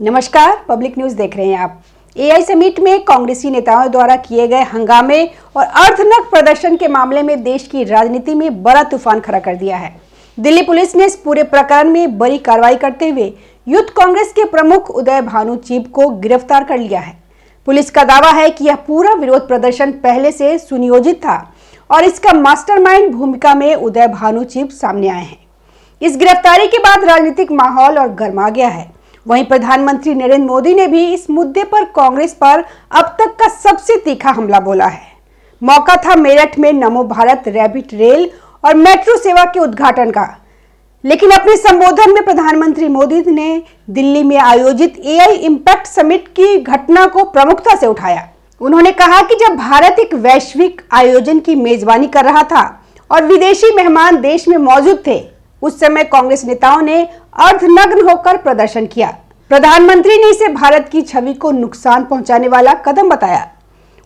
नमस्कार, public news देख रहे हैं आप। एआई समिट में कांग्रेसी नेताओं द्वारा किए गए हंगामे और अर्धनग्न प्रदर्शन के मामले में देश की राजनीति में बड़ा तूफान खड़ा कर दिया है। दिल्ली पुलिस ने इस पूरे प्रकरण में बड़ी कार्रवाई करते हुए यूथ कांग्रेस के प्रमुख उदय भानु चीब को गिरफ्तार कर लिया है। पुलिस का दावा है कि यह पूरा विरोध प्रदर्शन पहले से सुनियोजित था और इसका मास्टरमाइंड भूमिका में उदय भानु चीब सामने आए हैं। इस गिरफ्तारी के बाद राजनीतिक माहौल और गर्मा गया है। वहीं प्रधानमंत्री नरेंद्र मोदी ने भी इस मुद्दे पर कांग्रेस पर अब तक का सबसे तीखा हमला बोला है। मौका था मेरठ में नमो भारत रैपिड रेल और मेट्रो सेवा के उद्घाटन का, लेकिन अपने संबोधन में प्रधानमंत्री मोदी ने दिल्ली में आयोजित एआई इम्पैक्ट समिट की घटना को प्रमुखता से उठाया। उन्होंने कहा कि जब भारत एक वैश्विक आयोजन की मेजबानी कर रहा था और विदेशी मेहमान देश में मौजूद थे, उस समय कांग्रेस नेताओं ने अर्धनग्न होकर प्रदर्शन किया। प्रधानमंत्री ने इसे भारत की छवि को नुकसान पहुंचाने वाला कदम बताया।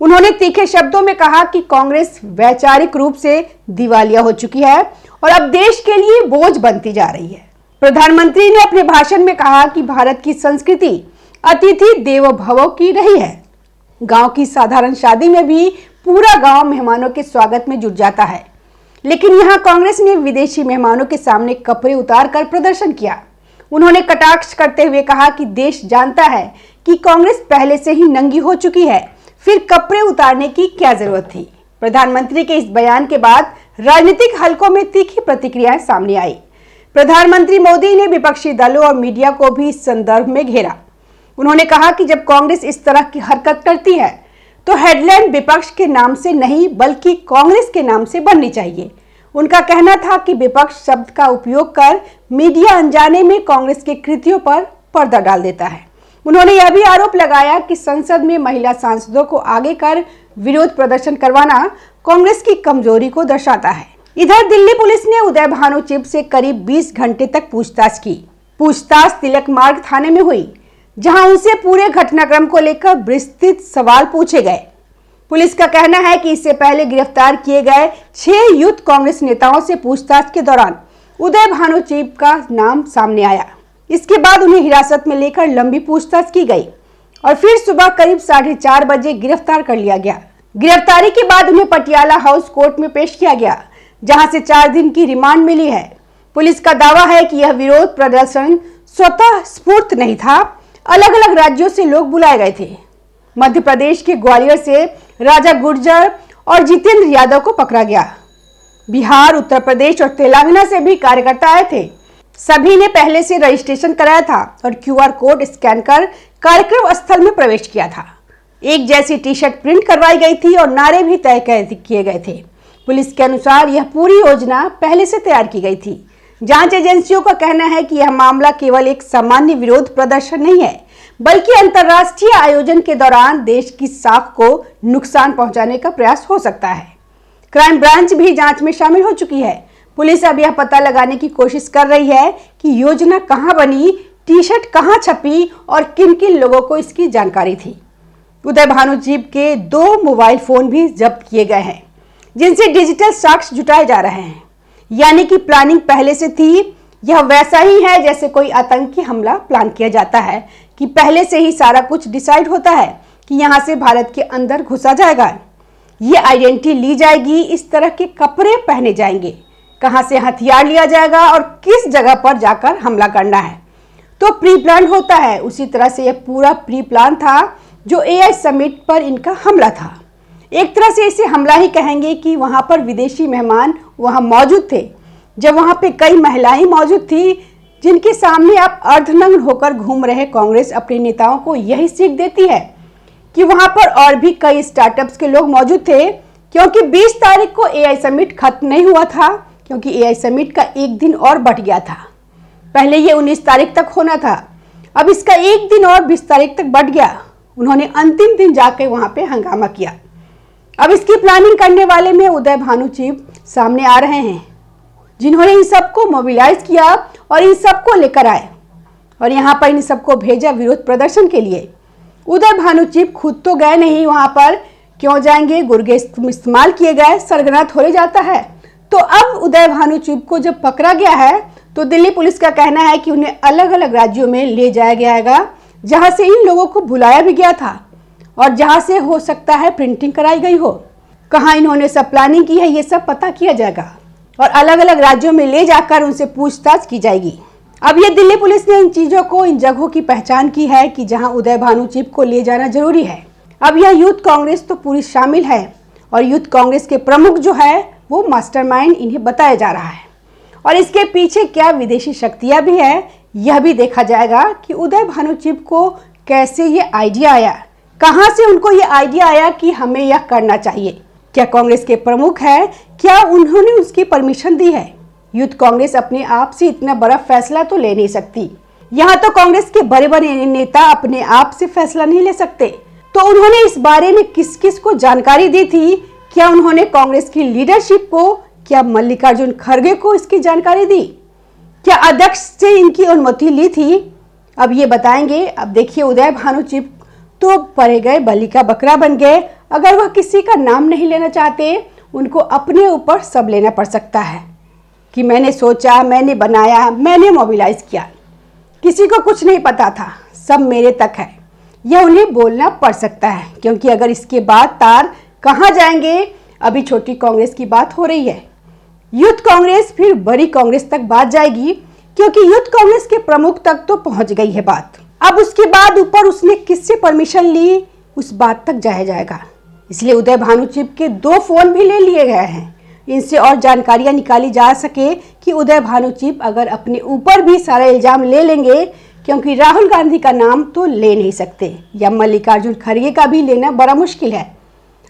उन्होंने तीखे शब्दों में कहा कि कांग्रेस वैचारिक रूप से दिवालिया हो चुकी है और अब देश के लिए बोझ बनती जा रही है। प्रधानमंत्री ने अपने भाषण में कहा कि भारत की संस्कृति अतिथि देवो भव की रही है। गांव की साधारण शादी में भी पूरा गांव मेहमानों के स्वागत में जुट जाता है, लेकिन यहां कांग्रेस ने विदेशी मेहमानों के सामने कपड़े उतारकर प्रदर्शन किया। उन्होंने कटाक्ष करते हुए कहा कि देश जानता है कि कांग्रेस पहले से ही नंगी हो चुकी है, फिर कपड़े उतारने की क्या जरूरत थी। प्रधानमंत्री के इस बयान के बाद राजनीतिक हलकों में तीखी प्रतिक्रियाएं सामने आई। प्रधानमंत्री मोदी ने विपक्षी दलों और मीडिया को भी इस संदर्भ में घेरा। उन्होंने कहा कि जब कांग्रेस इस तरह की हरकत करती है तो हेडलाइन विपक्ष के नाम से नहीं बल्कि कांग्रेस के नाम से बननी चाहिए। उनका कहना था कि विपक्ष शब्द का उपयोग कर मीडिया अनजाने में कांग्रेस के कृत्यों पर पर्दा डाल देता है। उन्होंने यह भी आरोप लगाया कि संसद में महिला सांसदों को आगे कर विरोध प्रदर्शन करवाना कांग्रेस की कमजोरी को दर्शाता है। इधर दिल्ली पुलिस ने उदय भानु चीब से करीब 20 घंटे तक पूछताछ की। पूछताछ तिलक मार्ग थाने में हुई, जहां उनसे पूरे घटनाक्रम को लेकर विस्तृत सवाल पूछे गए। पुलिस का कहना है कि इससे पहले गिरफ्तार किए गए 6 यूथ कांग्रेस नेताओं से पूछताछ के दौरान उदय भानु चीब का नाम सामने आया। इसके बाद उन्हें हिरासत में लेकर लंबी पूछताछ की गई और फिर सुबह करीब 4:30 बजे गिरफ्तार कर लिया गया। गिरफ्तारी के बाद उन्हें पटियाला हाउस कोर्ट में पेश किया गया, जहां से 4 दिन की रिमांड मिली है। पुलिस का दावा है कि यह विरोध प्रदर्शन स्वतः स्फूर्त नहीं था। अलग अलग राज्यों से लोग बुलाए गए थे। मध्य प्रदेश के ग्वालियर से राजा गुर्जर और जितेंद्र यादव को पकड़ा गया। बिहार, उत्तर प्रदेश और तेलंगाना से भी कार्यकर्ता आए थे। सभी ने पहले से रजिस्ट्रेशन कराया था और क्यूआर कोड स्कैन कर कार्यक्रम स्थल में प्रवेश किया था। एक जैसी टी शर्ट प्रिंट करवाई गई थी और नारे भी तय किए गए थे। पुलिस के अनुसार यह पूरी योजना पहले से तैयार की गई थी। जांच एजेंसियों का कहना है कि यह मामला केवल एक सामान्य विरोध प्रदर्शन नहीं है, बल्कि अंतर्राष्ट्रीय आयोजन के दौरान देश की साख को नुकसान पहुंचाने का प्रयास हो सकता है। क्राइम ब्रांच भी जांच में शामिल हो चुकी है। पुलिस अब यह पता लगाने की कोशिश कर रही है कि योजना कहां बनी, टी शर्ट कहां छपी और किन किन लोगों को इसकी जानकारी थी। उदय भानु चीब के 2 मोबाइल फोन भी जब्त किए गए हैं, जिनसे डिजिटल साक्ष्य जुटाए जा रहे हैं। यानी कि प्लानिंग पहले से थी। यह वैसा ही है जैसे कोई आतंकी हमला प्लान किया जाता है कि पहले से ही सारा कुछ डिसाइड होता है कि यहां से भारत के अंदर घुसा जाएगा, ये आइडेंटिटी ली जाएगी, इस तरह के कपड़े पहने जाएंगे, कहां से हथियार लिया जाएगा और किस जगह पर जाकर हमला करना है, तो प्री प्लान होता है। उसी तरह से यह पूरा प्री प्लान था जो एआई समिट पर इनका हमला था। एक तरह से इसे हमला ही कहेंगे कि वहां पर विदेशी मेहमान वहां मौजूद थे, जब वहां पे कई महिलाएं मौजूद थी जिनके सामने आप अर्धनग्न होकर घूम रहे कांग्रेस अपने नेताओं को यही सीख देती है कि वहां पर और भी कई स्टार्टअप्स के लोग मौजूद थे, क्योंकि 20 तारीख को एआई समिट खत्म नहीं हुआ था, क्योंकि एआई समिट का एक दिन और बढ़ गया था। पहले ये 19 तारीख तक होना था, अब इसका एक दिन और 20 तारीख तक बढ़ गया। उन्होंने अंतिम दिन जाके वहां पे हंगामा किया। अब इसकी प्लानिंग करने वाले में उदय भानु चीब सामने आ रहे हैं, जिन्होंने इन सबको मोबिलाइज किया और इन सबको लेकर आए और यहाँ पर इन सबको भेजा विरोध प्रदर्शन के लिए। उदय भानु चीब खुद तो गए नहीं, वहां पर क्यों जाएंगे, गुर्गे इस्तेमाल किए गए, सरगना थोड़े जाता है। तो अब उदय भानु चीब को जब पकड़ा गया है तो दिल्ली पुलिस का कहना है कि उन्हें अलग अलग राज्यों में ले जाया जाएगा, जहां से इन लोगों को बुलाया भी गया था और जहां से हो सकता है प्रिंटिंग कराई गई हो। कहां इन्होंने सब प्लानिंग की है, ये सब पता किया जाएगा और अलग अलग राज्यों में ले जाकर उनसे पूछताछ की जाएगी। अब ये दिल्ली पुलिस ने इन चीजों को, इन जगहों की पहचान की है कि जहां उदय भानु चिप को ले जाना जरूरी है। अब यह यूथ कांग्रेस तो पूरी शामिल है और यूथ कांग्रेस के प्रमुख जो है वो मास्टरमाइंड इन्हें बताया जा रहा है और इसके पीछे क्या विदेशी शक्तियां भी है, यह भी देखा जाएगा कि उदय भानु चिप को कैसे ये आइडिया आया, कहां से उनको ये आइडिया आया कि हमें यह करना चाहिए। क्या कांग्रेस के प्रमुख है, क्या उन्होंने उसकी परमिशन दी है? यूथ कांग्रेस अपने आप से इतना बड़ा फैसला तो ले नहीं सकती। यहाँ तो कांग्रेस के बड़े बड़े नेता अपने आप से फैसला नहीं ले सकते, तो उन्होंने इस बारे में किस किस को जानकारी दी थी? क्या उन्होंने कांग्रेस की लीडरशिप को, क्या मल्लिकार्जुन खड़गे को इसकी जानकारी दी? क्या अध्यक्ष से इनकी अनुमति ली थी? अब ये बताएंगे। अब देखिए, उदय भानु चिप तो पड़े गए बलि का बकरा बन गए। अगर वह किसी का नाम नहीं लेना चाहते, उनको अपने ऊपर सब लेना पड़ सकता है कि मैंने सोचा, मैंने बनाया, मैंने मोबिलाइज किया, किसी को कुछ नहीं पता था, सब मेरे तक है, यह उन्हें बोलना पड़ सकता है। क्योंकि अगर इसके बाद तार कहाँ जाएंगे? अभी छोटी कांग्रेस की बात हो रही है, यूथ कांग्रेस फिर बड़ी कांग्रेस तक बात जाएगी, क्योंकि यूथ कांग्रेस के प्रमुख तक तो पहुंच गई है बात। अब उसके बाद ऊपर उसने किससे परमिशन ली, उस बात तक जाया जाएगा। इसलिए उदय भानु चिप के 2 फोन भी ले लिए गए हैं, इनसे और जानकारियां निकाली जा सके कि उदय भानु चिप अगर अपने ऊपर भी सारा इल्जाम ले लेंगे, क्योंकि राहुल गांधी का नाम तो ले नहीं सकते या मल्लिकार्जुन खड़गे का भी लेना बड़ा मुश्किल है,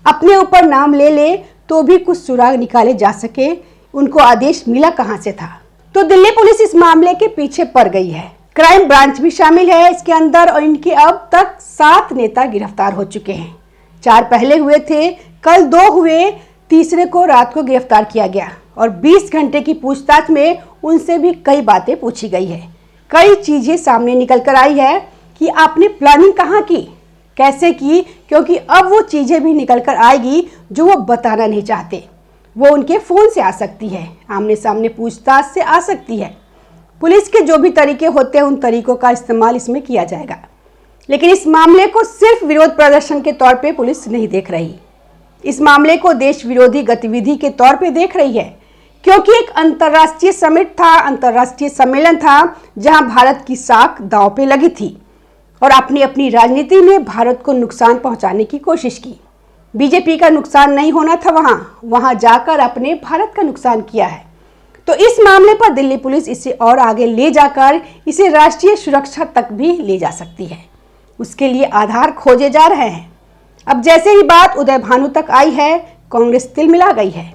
अपने ऊपर नाम ले ले तो भी कुछ सुराग निकाले जा सके, उनको आदेश मिला कहां से था। तो दिल्ली पुलिस इस मामले के पीछे पड़ गई है, क्राइम ब्रांच भी शामिल है इसके अंदर और इनके अब तक 7 नेता गिरफ्तार हो चुके हैं। 4 पहले हुए थे, कल 2 हुए, तीसरे को रात को गिरफ्तार किया गया और 20 घंटे की पूछताछ में उनसे भी कई बातें पूछी गई है। कई चीजें सामने निकल कर आई है कि आपने प्लानिंग कहाँ की, कैसे की, क्योंकि अब वो चीजें भी निकल कर आएगी जो वो बताना नहीं चाहते। वो उनके फोन से आ सकती है, आमने सामने पूछताछ से आ सकती है। पुलिस के जो भी तरीके होते हैं उन तरीकों का इस्तेमाल इसमें किया जाएगा, लेकिन इस मामले को सिर्फ विरोध प्रदर्शन के तौर पे पुलिस नहीं देख रही, इस मामले को देश विरोधी गतिविधि के तौर पे देख रही है। क्योंकि एक अंतर्राष्ट्रीय समिट था, अंतर्राष्ट्रीय सम्मेलन था, जहां भारत की साख दांव पे लगी थी और अपनी अपनी राजनीति में भारत को नुकसान पहुंचाने की कोशिश की। बीजेपी का नुकसान नहीं होना था, वहां जाकर अपने भारत का नुकसान किया है। तो इस मामले पर दिल्ली पुलिस इसे और आगे ले जाकर इसे राष्ट्रीय सुरक्षा तक भी ले जा सकती है, उसके लिए आधार खोजे जा रहे हैं। अब जैसे ही बात उदय भानु तक आई है, कांग्रेस तिलमिला गई है।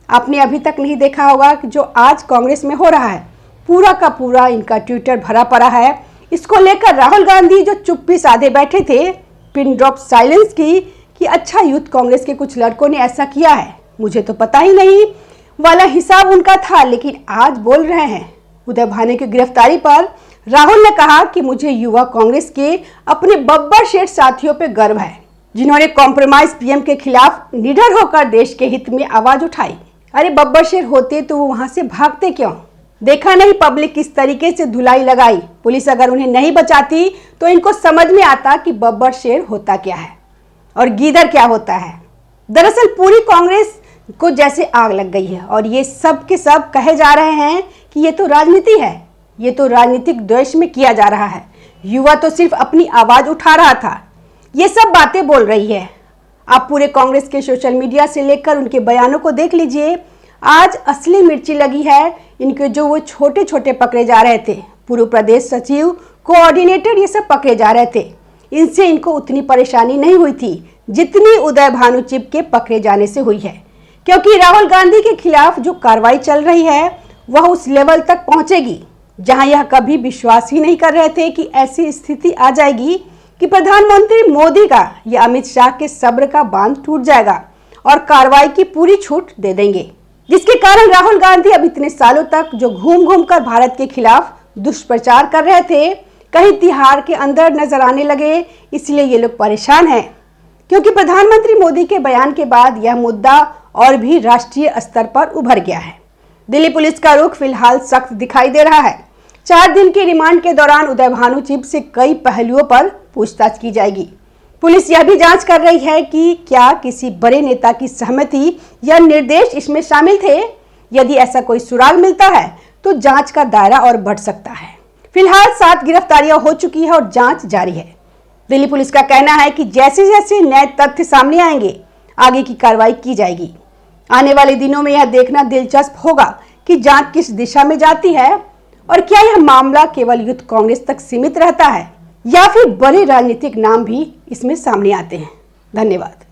आपने अभी तक नहीं देखा होगा कि जो आज कांग्रेस में हो रहा है, पूरा का पूरा इनका ट्विटर भरा पड़ा है। इसको लेकर राहुल गांधी जो चुप्पी साधे बैठे थे, पिन ड्रॉप साइलेंस की कि अच्छा यूथ कांग्रेस के कुछ लड़कों ने ऐसा किया है, मुझे तो पता ही नहीं वाला हिसाब उनका था। लेकिन आज बोल रहे हैं उदय भानु की गिरफ्तारी पर राहुल ने कहा कि मुझे युवा कांग्रेस के अपने बब्बर शेठ साथियों पे गर्व है, जिन्होंने कॉम्प्रोमाइज पीएम के खिलाफ निडर होकर देश के हित में आवाज उठाई। अरे बब्बर शेर होते तो वो वहां से भागते क्यों? देखा नहीं पब्लिक किस तरीके से धुलाई लगाई। पुलिस अगर उन्हें नहीं बचाती तो इनको समझ में आता कि बब्बर शेर होता क्या है और गीदड़ क्या होता है। दरअसल पूरी कांग्रेस को जैसे आग लग गई है और ये सब के सब कहे जा रहे हैं कि ये तो राजनीति है, ये तो राजनीतिक द्वेष में किया जा रहा है। युवा तो सिर्फ अपनी आवाज उठा रहा था, ये सब बातें बोल रही है। आप पूरे कांग्रेस के सोशल मीडिया से लेकर उनके बयानों को देख लीजिए। आज असली मिर्ची लगी है इनके, जो वो छोटे छोटे पकड़े जा रहे थे, पूर्व प्रदेश सचिव, कोऑर्डिनेटर, ये सब पकड़े जा रहे थे। इनसे इनको उतनी परेशानी नहीं हुई थी जितनी उदय भानु चिप के पकड़े जाने से हुई है, क्योंकि राहुल गांधी के खिलाफ जो कार्रवाई चल रही है वह उस लेवल तक पहुंचेगी जहां यह कभी विश्वास ही नहीं कर रहे थे कि ऐसी स्थिति आ जाएगी कि प्रधानमंत्री मोदी का या अमित शाह के सब्र का बांध टूट जाएगा और कार्रवाई की पूरी छूट दे देंगे, जिसके कारण राहुल गांधी अब इतने सालों तक जो घूम घूम कर भारत के खिलाफ दुष्प्रचार कर रहे थे, कहीं तिहाड़ के अंदर नजर आने लगे। इसलिए ये लोग परेशान हैं, क्योंकि प्रधानमंत्री मोदी के बयान के बाद यह मुद्दा और भी राष्ट्रीय स्तर पर उभर गया है। दिल्ली पुलिस का रुख फिलहाल सख्त दिखाई दे रहा है। 4 दिन के रिमांड के दौरान उदय भानु चिब से कई पहलुओं पर पूछताछ की जाएगी। पुलिस यह भी जांच कर रही है कि क्या किसी बड़े नेता की सहमति या निर्देश इसमें शामिल थे। यदि ऐसा कोई सुराग मिलता है तो जांच का दायरा और बढ़ सकता है। फिलहाल 7 गिरफ्तारियां हो चुकी है और जांच जारी है। दिल्ली पुलिस का कहना है कि जैसे जैसे नए तथ्य सामने आएंगे आगे की कार्रवाई की जाएगी। आने वाले दिनों में यह देखना दिलचस्प होगा कि जांच किस दिशा में जाती है और क्या यह मामला केवल यूथ कांग्रेस तक सीमित रहता है या फिर बड़े राजनीतिक नाम भी इसमें सामने आते हैं। धन्यवाद।